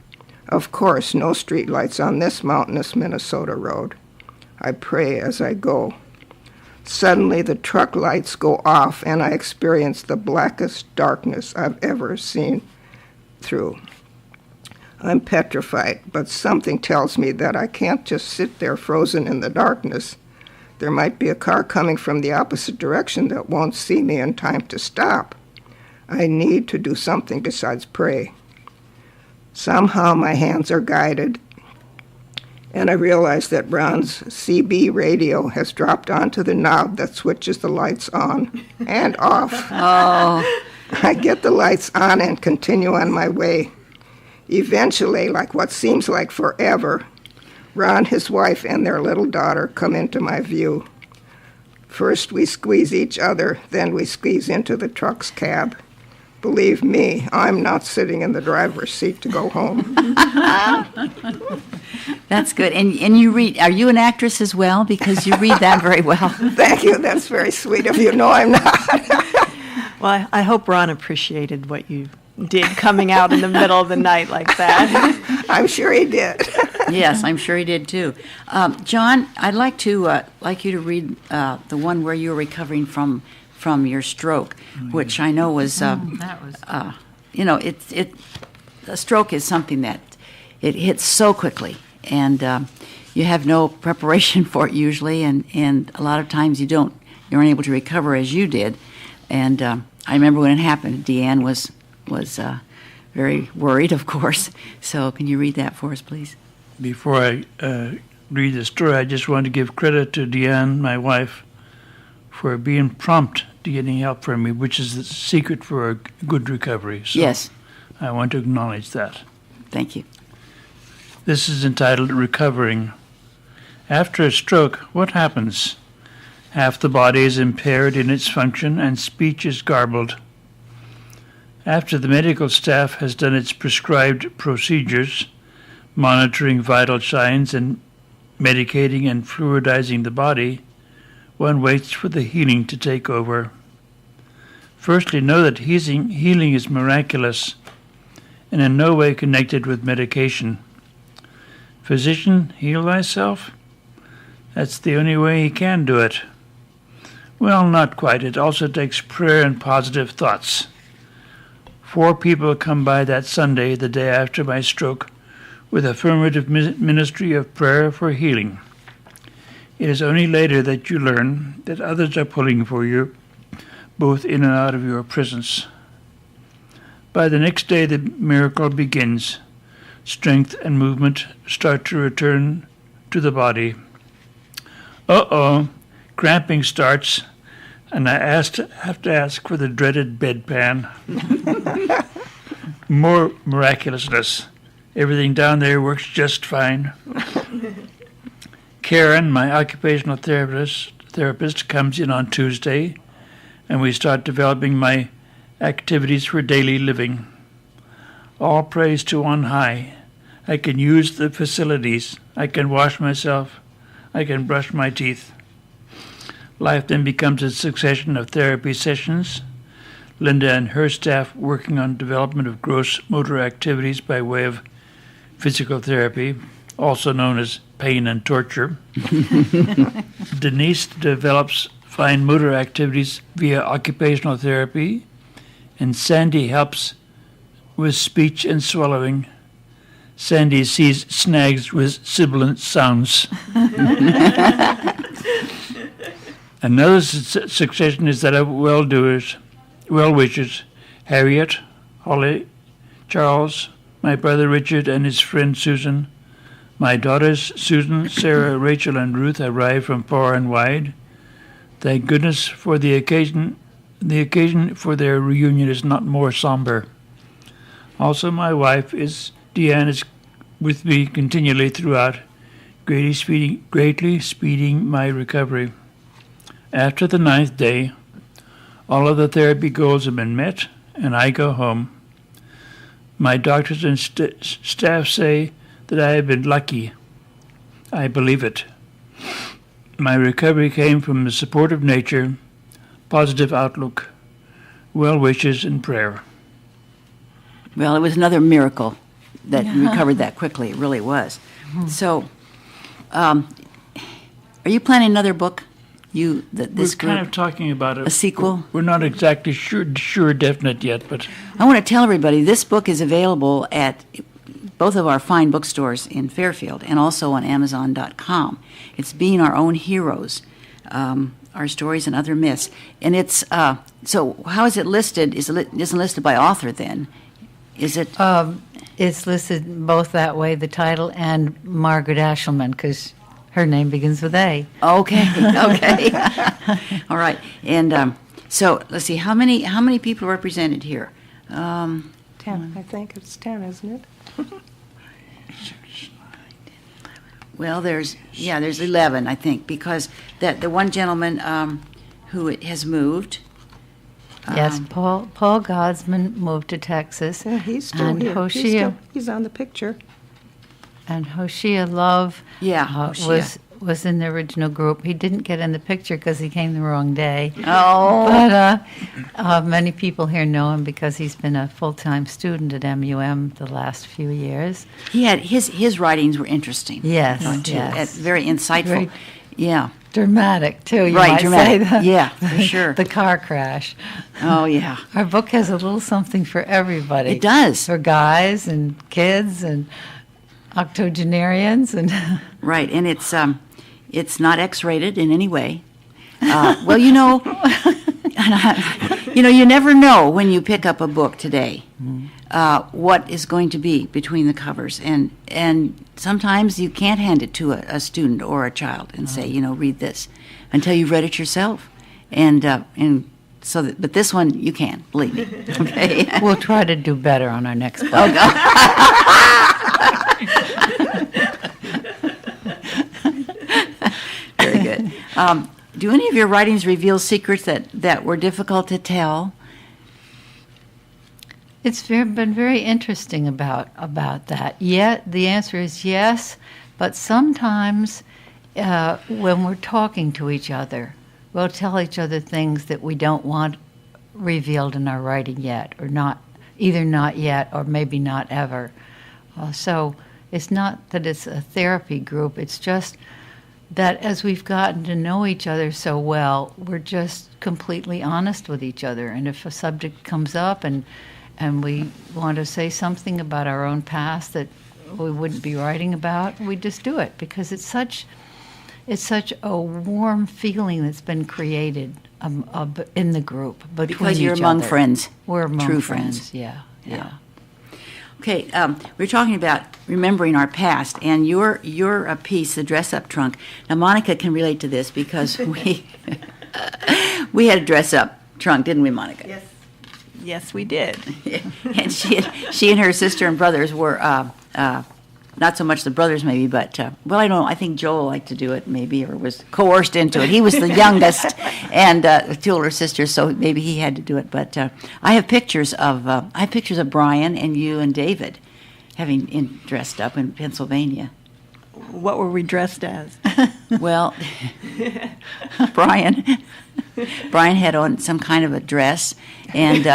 Of course, no streetlights on this mountainous Minnesota road. I pray as I go. Suddenly, the truck lights go off, and I experience the blackest darkness I've ever seen through. I'm petrified, but something tells me that I can't just sit there frozen in the darkness. There might be a car coming from the opposite direction that won't see me in time to stop. I need to do something besides pray. Somehow my hands are guided, and I realize that Ron's CB radio has dropped onto the knob that switches the lights on and off. Oh, I get the lights on and continue on my way. Eventually, like what seems like forever, Ron, his wife, and their little daughter come into my view. First we squeeze each other, then we squeeze into the truck's cab. Believe me, I'm not sitting in the driver's seat to go home. that's good. And you read, are you an actress as well? Because you read that very well. Thank you, that's very sweet of you. No, I'm not. Well, I hope Ron appreciated what you did coming out in the middle of the night like that. I'm sure he did. Yes, I'm sure he did too. John, I'd like you to read the one where you were recovering from your stroke, which I know was, That was a stroke is something that it hits so quickly, and you have no preparation for it usually, and a lot of times you're unable to recover as you did. And I remember when it happened, Deanne was very worried, of course. So can you read that for us, please? Before I read the story, I just want to give credit to Deanne, my wife, for being prompt to getting help from me, which is the secret for a good recovery. So Yes. I want to acknowledge that. Thank you. This is entitled Recovering. After a stroke, what happens? Half the body is impaired in its function and speech is garbled. After the medical staff has done its prescribed procedures, monitoring vital signs and medicating and fluidizing the body, one waits for the healing to take over. Firstly, know that healing is miraculous and in no way connected with medication. Physician, heal thyself? That's the only way he can do it. Well, not quite. It also takes prayer and positive thoughts. 4 people come by that Sunday, the day after my stroke, with affirmative ministry of prayer for healing. It is only later that you learn that others are pulling for you, both in and out of your presence. By the next day, the miracle begins. Strength and movement start to return to the body. Cramping starts, and I have to ask for the dreaded bedpan. More miraculousness. Everything down there works just fine. Karen, my occupational therapist, comes in on Tuesday, and we start developing my activities for daily living. All praise to on high. I can use the facilities. I can wash myself. I can brush my teeth. Life then becomes a succession of therapy sessions. Linda and her staff working on development of gross motor activities by way of physical therapy, also known as pain and torture. Denise develops fine motor activities via occupational therapy, and Sandy helps with speech and swallowing. Sandy sees snags with sibilant sounds. Another succession is that of well-doers, well-wishers, Harriet, Holly, Charles, my brother Richard and his friend Susan. My daughters Susan, Sarah, Rachel, and Ruth arrive from far and wide. Thank goodness for the occasion. The occasion for their reunion is not more somber. Also, my wife Deanne is with me continually throughout, greatly speeding my recovery. After the 9th day, all of the therapy goals have been met, and I go home. My doctors and staff say that I have been lucky. I believe it. My recovery came from the support of nature, positive outlook, well wishes, and prayer. Well, it was another miracle that you recovered that quickly. It really was. So, are you planning another book? We're kind of talking about a sequel? We're not exactly sure definite yet, but I want to tell everybody this book is available at both of our fine bookstores in Fairfield and also on Amazon.com. It's Being Our Own Heroes, Our Stories and Other Myths. And it's, so how is it listed? Isn't listed by author then? Is it? It's listed both that way, the title, and Margaret Ashelman, because her name begins with A. Okay, okay. All right. And so let's see, how many people are represented here? 10, I think it's 10, isn't it? Well, there's 11, I think, because the one gentleman who has moved. Yes, Paul Godsman moved to Texas. Yeah, he's still and here. He's on the picture. And Hoshea Love Hoshea. was in the original group. He didn't get in the picture because he came the wrong day. Oh. But many people here know him because he's been a full-time student at MUM the last few years. He had his writings were interesting. Yes, too. yes. Very insightful. Very dramatic, too, you right, might dramatic. say. Yeah, for sure. The car crash. Oh, yeah. Our book has a little something for everybody. It does. For guys and kids and octogenarians. And right, and it's not X-rated in any way. Well, you know, you never know when you pick up a book today what is going to be between the covers, and sometimes you can't hand it to a student or a child and say, read this until you've read it yourself, and so but this one you can, believe me. Okay, we'll try to do better on our next book. Oh, no. Very good. Do any of your writings reveal secrets that were difficult to tell? It's been very interesting about that. Yet the answer is yes, but sometimes when we're talking to each other, we'll tell each other things that we don't want revealed in our writing yet, or either not yet or maybe not ever. So it's not that it's a therapy group, it's just that as we've gotten to know each other so well, we're just completely honest with each other. And if a subject comes up and we want to say something about our own past that we wouldn't be writing about, we just do it because it's such a warm feeling that's been created in the group between because you're each among other. friends. We're among true friends. Yeah. Okay, we're talking about remembering our past, and your piece, the dress-up trunk. Now, Monica can relate to this because we had a dress-up trunk, didn't we, Monica? Yes, we did. And she and her sister and brothers were not so much the brothers maybe, but well, I don't know. I think Joel liked to do it maybe, or was coerced into it. He was the youngest, and two older sisters, so maybe he had to do it. But I have pictures of Brian and you and David having dressed up in Pennsylvania. What were we dressed as? Well, Brian had on some kind of a dress, and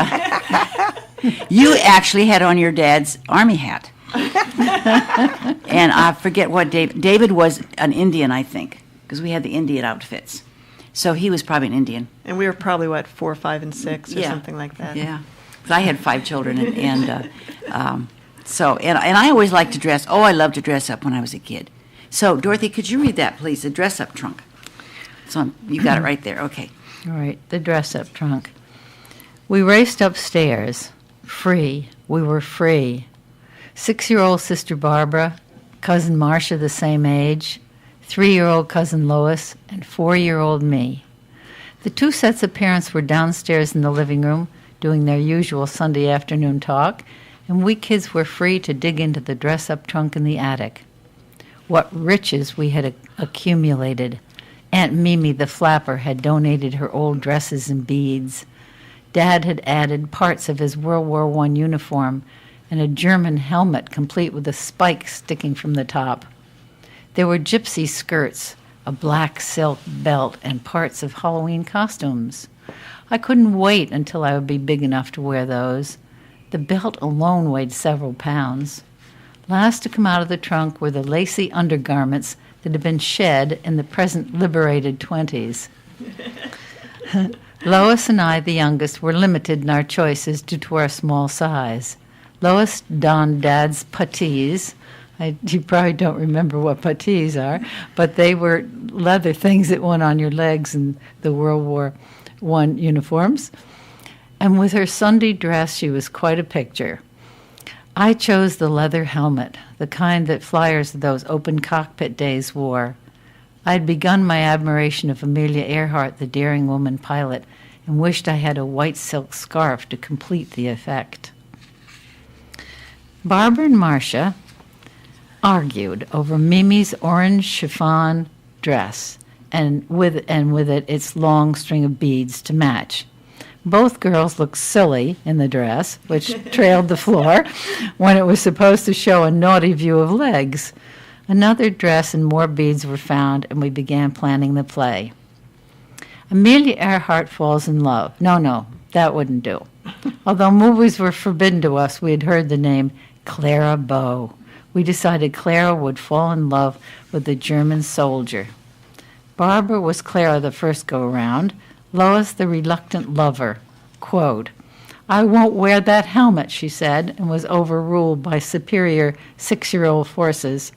you actually had on your dad's army hat. And I forget what David was an Indian, I think, because we had the Indian outfits. So he was probably an Indian. And we were probably, 4, 5, and 6 or Yeah. something like that. Yeah. 'Cause I had 5 children, and I always liked to dress. Oh, I loved to dress up when I was a kid. So, Dorothy, could you read that, please? The dress-up trunk. So you got it right there. Okay. All right, the dress-up trunk. We raced upstairs. Free. We were free. 6-year-old sister Barbara, cousin Marcia the same age, 3-year-old cousin Lois, and 4-year-old me. The 2 sets of parents were downstairs in the living room doing their usual Sunday afternoon talk, and we kids were free to dig into the dress-up trunk in the attic. What riches we had accumulated. Aunt Mimi the flapper had donated her old dresses and beads. Dad had added parts of his World War I uniform and a German helmet complete with a spike sticking from the top. There were gypsy skirts, a black silk belt, and parts of Halloween costumes. I couldn't wait until I would be big enough to wear those. The belt alone weighed several pounds. Last to come out of the trunk were the lacy undergarments that had been shed in the present liberated 20s. Lois and I, the youngest, were limited in our choices due to our small size. Lois donned Dad's puttees. You probably don't remember what puttees are, but they were leather things that went on your legs in the World War I uniforms. And with her Sunday dress, she was quite a picture. I chose the leather helmet, the kind that flyers of those open cockpit days wore. I had begun my admiration of Amelia Earhart, the daring woman pilot, and wished I had a white silk scarf to complete the effect. Barbara and Marcia argued over Mimi's orange chiffon dress, and with it its long string of beads to match. Both girls looked silly in the dress, which trailed the floor, when it was supposed to show a naughty view of legs. Another dress and more beads were found, and we began planning the play. Amelia Earhart falls in love. No, that wouldn't do. Although movies were forbidden to us, we had heard the name Clara Bow. We decided Clara would fall in love with the German soldier. Barbara was Clara the first go-around, Lois the reluctant lover. Quote, "I won't wear that helmet," she said, and was overruled by superior 6-year-old forces.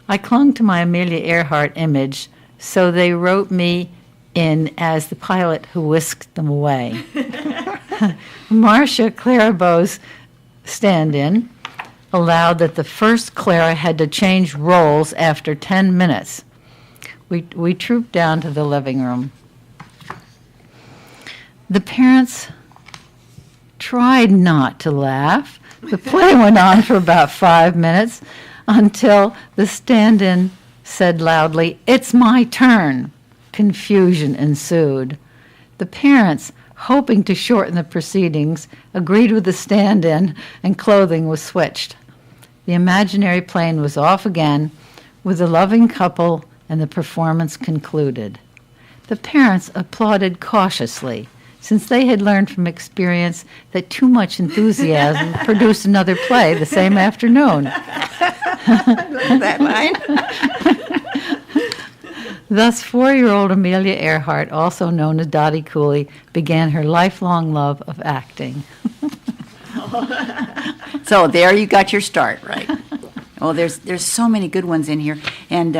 I clung to my Amelia Earhart image, so they wrote me in as the pilot who whisked them away. Marcia, Clara Bow's stand-in, allowed that the first Clara had to change roles after 10 minutes. We trooped down to the living room. The parents tried not to laugh. The play went on for about 5 minutes until the stand-in said loudly, "It's my turn." Confusion ensued. The parents, hoping to shorten the proceedings, agreed with the stand-in, and clothing was switched. The imaginary plane was off again with the loving couple, and the performance concluded. The parents applauded cautiously, since they had learned from experience that too much enthusiasm produced another play the same afternoon. That line. Thus, 4-year-old Amelia Earhart, also known as Dottie Cooley, began her lifelong love of acting. So there you got your start, right? Oh, there's so many good ones in here. And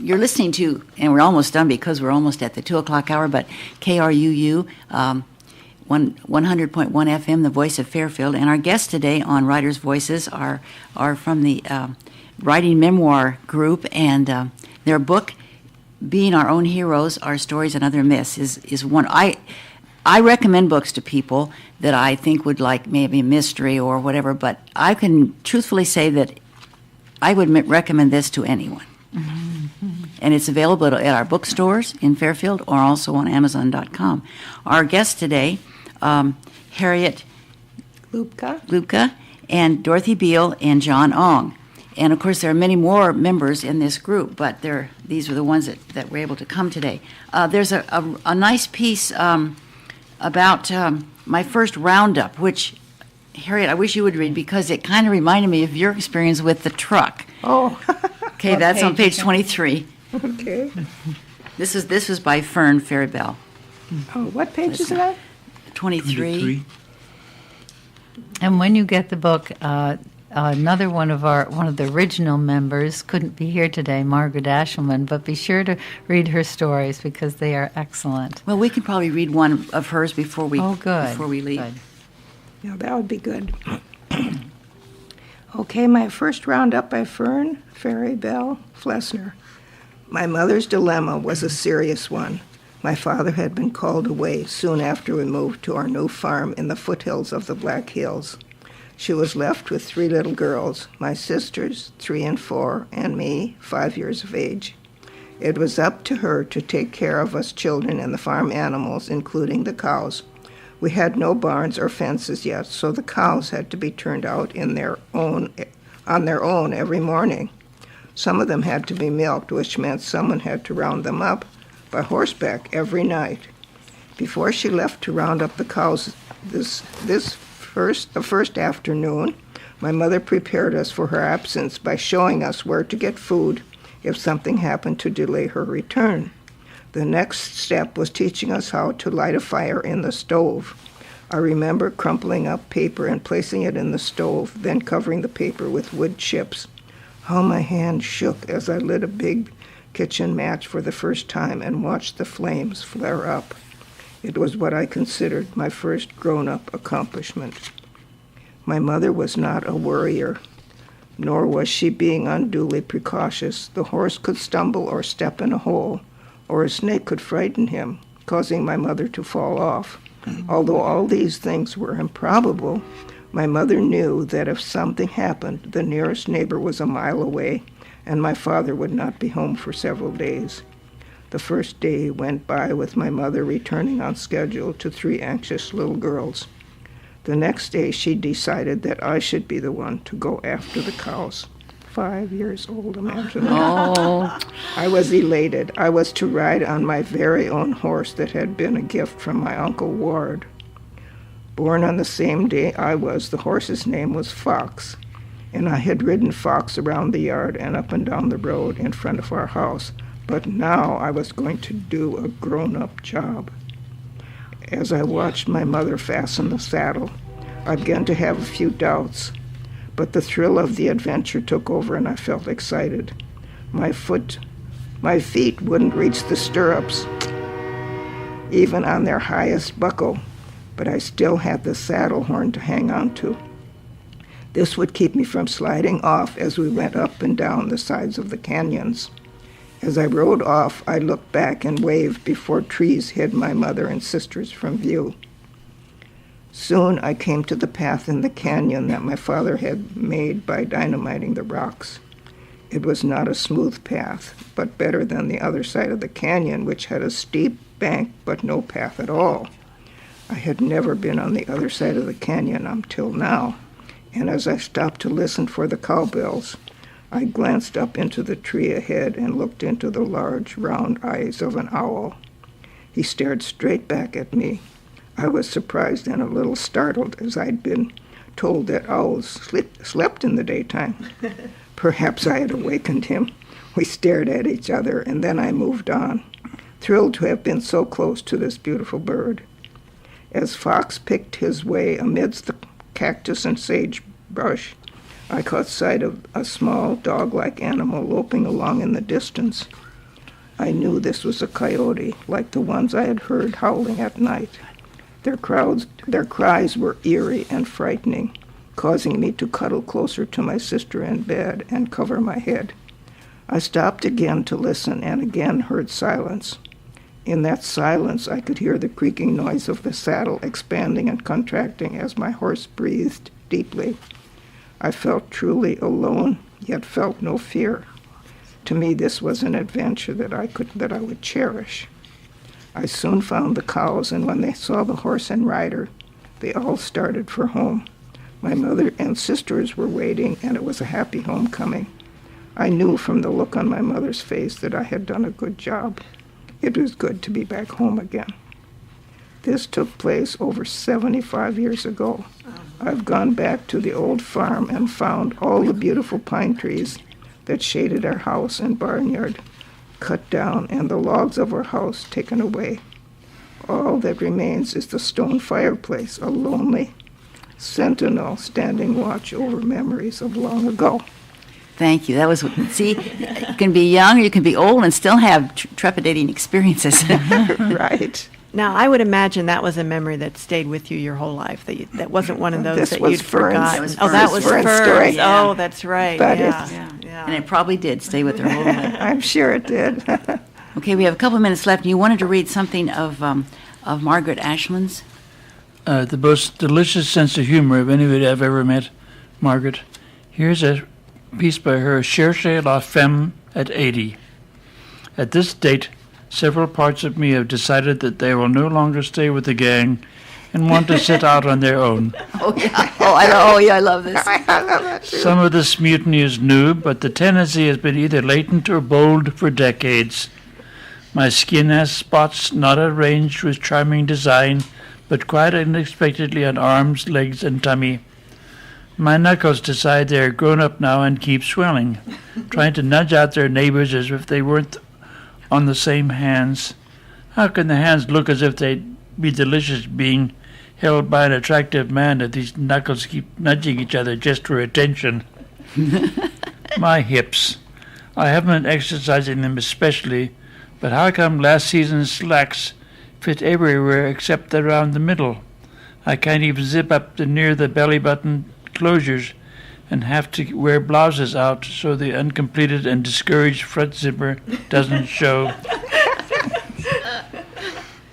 you're listening to, and we're almost done because we're almost at the 2 o'clock hour, but KRUU, 100.1 FM, the voice of Fairfield. And our guests today on Writers' Voices are from the Writing Memoir group, and their book, Being Our Own Heroes, Our Stories and Other Myths, is one. I recommend books to people that I think would like maybe a mystery or whatever, but I can truthfully say that I would recommend this to anyone. Mm-hmm. And it's available at our bookstores in Fairfield or also on Amazon.com. Our guests today, Harriet Lubka and Dorothy Beale and John Ong. And, of course, there are many more members in this group, but these were the ones that were able to come today. There's a nice piece about my first roundup, which, Harriet, I wish you would read because it kind of reminded me of your experience with the truck. Oh. Okay, that's on page 23. Okay. This was by Fern Fairybell. Oh, what page is that? 23. And when you get the book, another one of the original members couldn't be here today, Margaret Ashelman, but be sure to read her stories because they are excellent. Well, we can probably read one of hers before we leave. Good. Yeah, that would be good. Okay, my first roundup by Fern Fairybell Flessner. My mother's dilemma was a serious one. My father had been called away soon after we moved to our new farm in the foothills of the Black Hills. She was left with 3 little girls, my sisters, 3 and 4, and me, 5 years of age. It was up to her to take care of us children and the farm animals, including the cows. We had no barns or fences yet, so the cows had to be turned out on their own every morning. Some of them had to be milked, which meant someone had to round them up by horseback every night. Before she left to round up the cows the first afternoon, my mother prepared us for her absence by showing us where to get food if something happened to delay her return. The next step was teaching us how to light a fire in the stove. I remember crumpling up paper and placing it in the stove, then covering the paper with wood chips. How my hand shook as I lit a big kitchen match for the first time and watched the flames flare up. It was what I considered my first grown-up accomplishment. My mother was not a worrier, nor was she being unduly precautious. The horse could stumble or step in a hole, or a snake could frighten him, causing my mother to fall off. Although all these things were improbable, my mother knew that if something happened, the nearest neighbor was a mile away, and my father would not be home for several days. The first day went by with my mother returning on schedule to 3 anxious little girls. The next day she decided that I should be the one to go after the cows. 5 years old, imagine that. Oh, I was elated. I was to ride on my very own horse that had been a gift from my Uncle Ward. Born on the same day I was, the horse's name was Fox, and I had ridden Fox around the yard and up and down the road in front of our house, but now I was going to do a grown-up job. As I watched my mother fasten the saddle, I began to have a few doubts, but the thrill of the adventure took over and I felt excited. My feet wouldn't reach the stirrups, even on their highest buckle, but I still had the saddle horn to hang on to. This would keep me from sliding off as we went up and down the sides of the canyons. As I rode off, I looked back and waved before trees hid my mother and sisters from view. Soon I came to the path in the canyon that my father had made by dynamiting the rocks. It was not a smooth path, but better than the other side of the canyon, which had a steep bank but no path at all. I had never been on the other side of the canyon until now, and as I stopped to listen for the cowbells, I glanced up into the tree ahead and looked into the large, round eyes of an owl. He stared straight back at me. I was surprised and a little startled, as I'd been told that owls slept in the daytime. Perhaps I had awakened him. We stared at each other, and then I moved on, thrilled to have been so close to this beautiful bird. As Fox picked his way amidst the cactus and sagebrush, I caught sight of a small dog-like animal loping along in the distance. I knew this was a coyote, like the ones I had heard howling at night. Their cries were eerie and frightening, causing me to cuddle closer to my sister in bed and cover my head. I stopped again to listen and again heard silence. In that silence, I could hear the creaking noise of the saddle expanding and contracting as my horse breathed deeply. I felt truly alone, yet felt no fear. To me, this was an adventure that I would cherish. I soon found the cows, and when they saw the horse and rider, they all started for home. My mother and sisters were waiting, and it was a happy homecoming. I knew from the look on my mother's face that I had done a good job. It was good to be back home again. This took place over 75 years ago. I've gone back to the old farm and found all the beautiful pine trees that shaded our house and barnyard cut down and the logs of our house taken away. All that remains is the stone fireplace, a lonely sentinel standing watch over memories of long ago. thank you. That was, see, you can be young or you can be old and still have trepidating experiences. Right. Now, I would imagine that was a memory that stayed with you your whole life. That wasn't one of those This that was you'd Fern's. forgotten. That was Oh, that Fern's. was Fern's Fern's. story. Yeah. Oh, that's right. But yeah. it's- Yeah. And it probably did stay with her whole life. I'm sure it did. Okay, we have a couple of minutes left. You wanted to read something of Margaret Ashland's? The most delicious sense of humor of anybody I've ever met, Margaret. Here's a piece by her, Cherchez la femme at 80. At this date, several parts of me have decided that they will no longer stay with the gang and want to set out on their own. Oh, yeah. I love this. I love that too. Some of this mutiny is new, but the tendency has been either latent or bold for decades. My skin has spots not arranged with charming design, but quite unexpectedly on arms, legs, and tummy. My knuckles decide they are grown up now and keep swelling, trying to nudge out their neighbors as if they weren't on the same hands. How can the hands look as if they'd be delicious being held by an attractive man if these knuckles keep nudging each other just for attention? My hips. I haven't been exercising them especially, but how come last season's slacks fit everywhere except around the middle? I can't even zip up to near the belly button closures and have to wear blouses out so the uncompleted and discouraged front zipper doesn't show.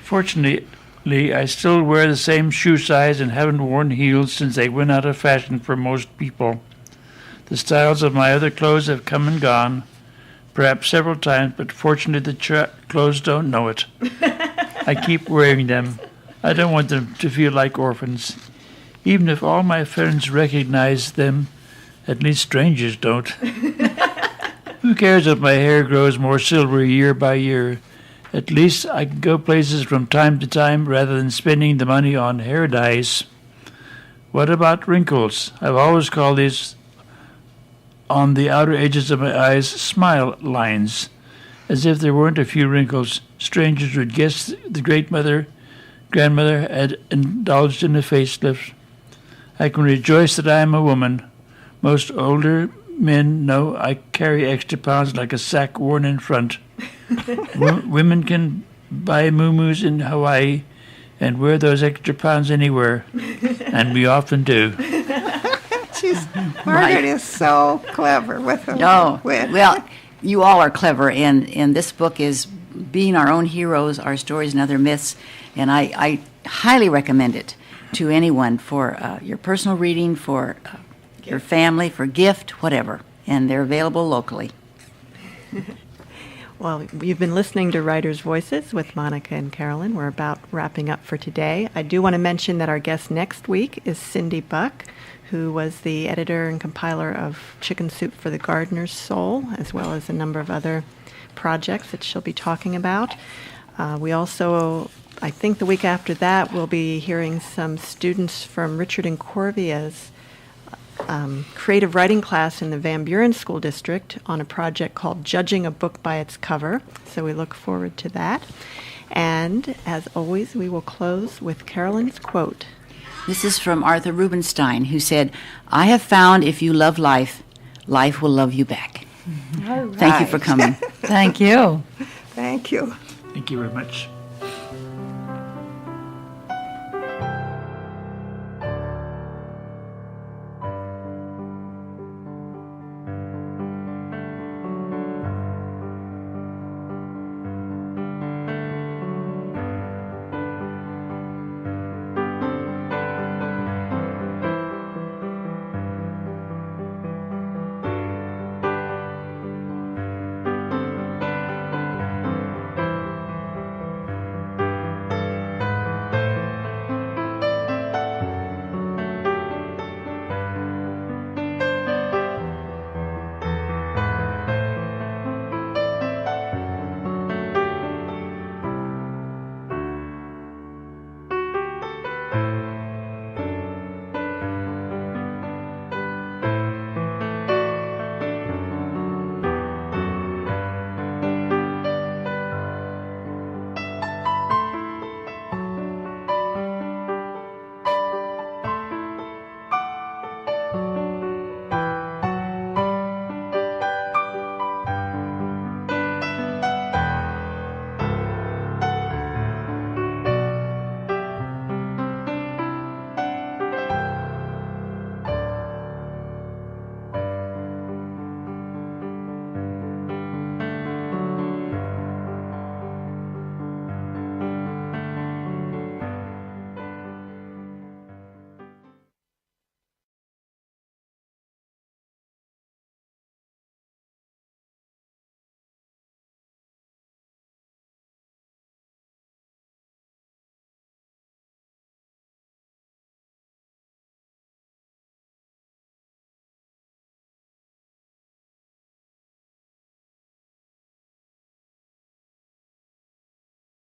Fortunately, I still wear the same shoe size and haven't worn heels since they went out of fashion for most people. The styles of my other clothes have come and gone, perhaps several times, but fortunately the clothes don't know it. I keep wearing them. I don't want them to feel like orphans. Even if all my friends recognize them, at least strangers don't. Who cares if my hair grows more silvery year by year? At least I can go places from time to time rather than spending the money on hair dyes. What about wrinkles? I've always called these on the outer edges of my eyes smile lines. As if there weren't a few wrinkles, strangers would guess the grandmother had indulged in a facelift. I can rejoice that I am a woman. Most older men know I carry extra pounds like a sack worn in front. Women can buy muumuus in Hawaii and wear those extra pounds anywhere, and we often do. Margaret is so clever with her wit. Well, you all are clever, and this book is Being Our Own Heroes, Our Stories and Other Myths, and I highly recommend it to anyone for your personal reading, for your family, for gift, whatever, and they're available locally. Well, you've been listening to Writers' Voices with Monica and Carolyn. We're about wrapping up for today. I do want to mention that our guest next week is Cindy Buck, who was the editor and compiler of Chicken Soup for the Gardener's Soul, as well as a number of other projects that she'll be talking about. We also, I think the week after that, we'll be hearing some students from Richard and Corvia's creative writing class in the Van Buren School District on a project called Judging a Book by Its Cover. So we look forward to that. And as always, we will close with Carolyn's quote. This is from Arthur Rubinstein, who said, "I have found if you love life, life will love you back." All right. Thank you for coming. Thank you. Thank you. Thank you very much.